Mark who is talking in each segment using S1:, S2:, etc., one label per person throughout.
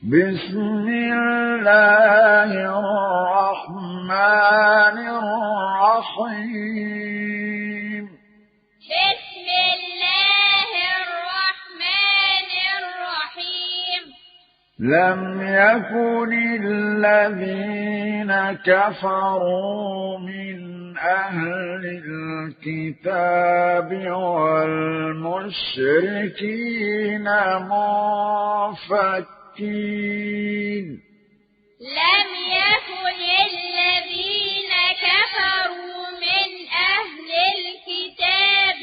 S1: بسم الله الرحمن الرحيم
S2: بسم الله الرحمن الرحيم
S1: لم يكن الذين كفروا من أهل الكتاب والمشركين منفكين
S2: لم يكن الذين كفروا من أهل الكتاب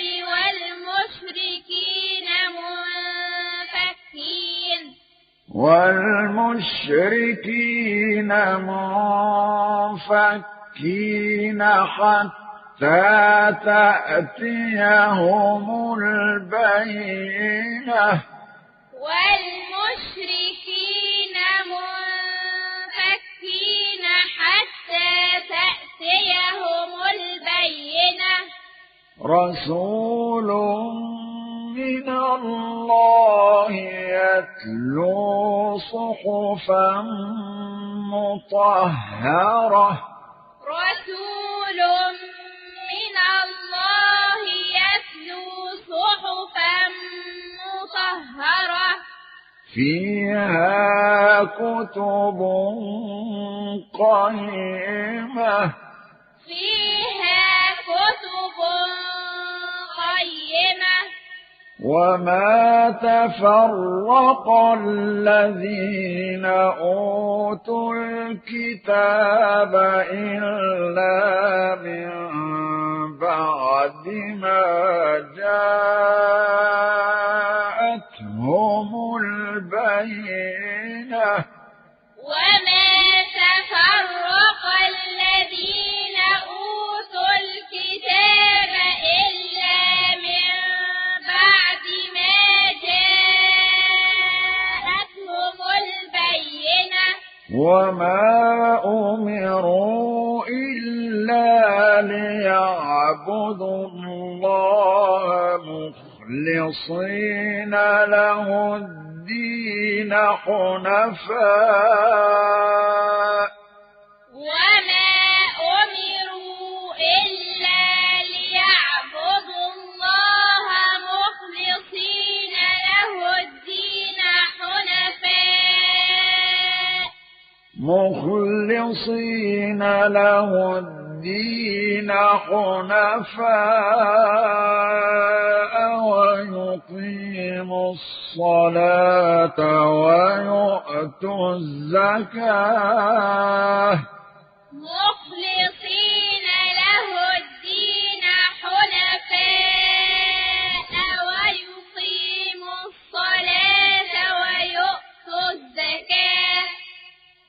S1: والمشركين منفكين حتى تأتيهم البينة
S2: والمشركين منفكين حتى تأتيهم البينة
S1: رسول من الله يتلو صحفا مطهرة
S2: رسول من الله يتلو صحفا مطهرة
S1: فيها كتب قيمة
S2: فيها كتب قيمة
S1: وما تفرق الذين أوتوا الكتاب إلا من بعد ما جاءتهم البينة
S2: وما تفرق الذين أوتوا الكتاب إلا من بعد ما جاءتهم البينة
S1: وما أمروا إلا ليعبدوا الله مخلصين له الدين حنفاء
S2: وما أمروا إلا ليعبدوا الله مخلصين له الدين حنفاء
S1: ويقيموا الصلاة ويؤتوا الزكاة
S2: مخلصين له الدين حنفاء ويقيموا الصلاة ويؤتوا الزكاة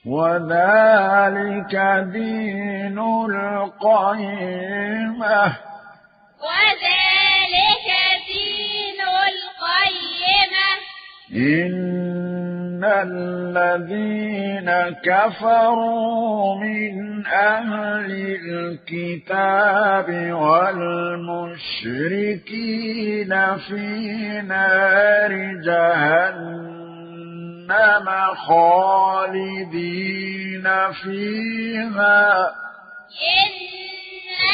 S1: وذلك دين القيمة
S2: وذلك دين القيمة
S1: إن الذين كفروا من أهل الكتاب والمشركين في نار جهنم خالدين فيها
S2: إن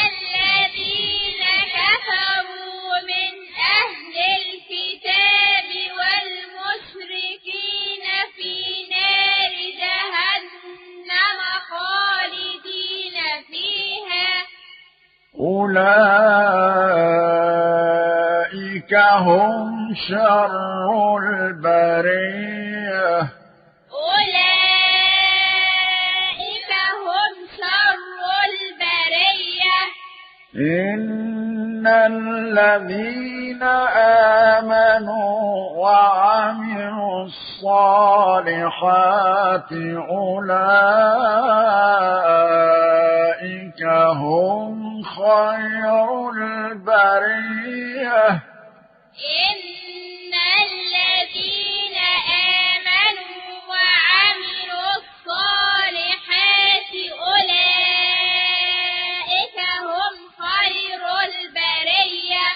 S2: الذين كفروا من أهل الكتاب والمشركين في نار جهنم خالدين فيها
S1: أولئك هم شر البرية
S2: أولئك هم شر البرية
S1: إن الذين آمنوا وعملوا الصالحات أولئك هم خير البرية
S2: إن الذين آمنوا وعملوا الصالحات أولئك هم خير البرية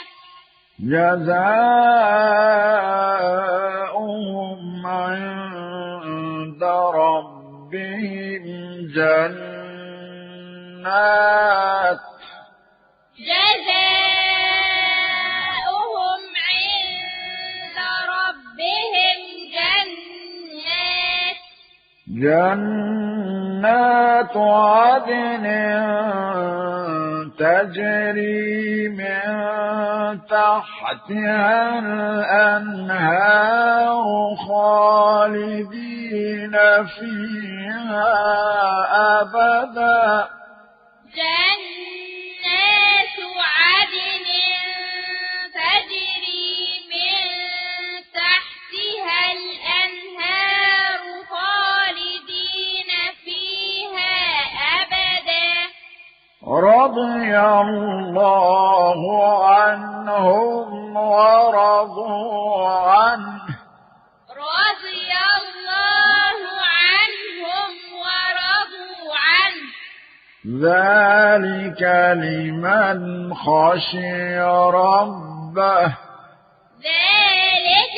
S1: جزاؤهم عند ربهم
S2: جزاؤهم عند ربهم
S1: جنات عدن تجري من تحتها الأنهار خالدين فيها أبدا
S2: جنات عدن تجري من تحتها الأنهار خالدين فيها أبدا
S1: رضي الله عنهم ورضوا عنه
S2: رضي الله عنهم ورضوا عنه
S1: ذلك لمن خشي ربه
S2: ذلك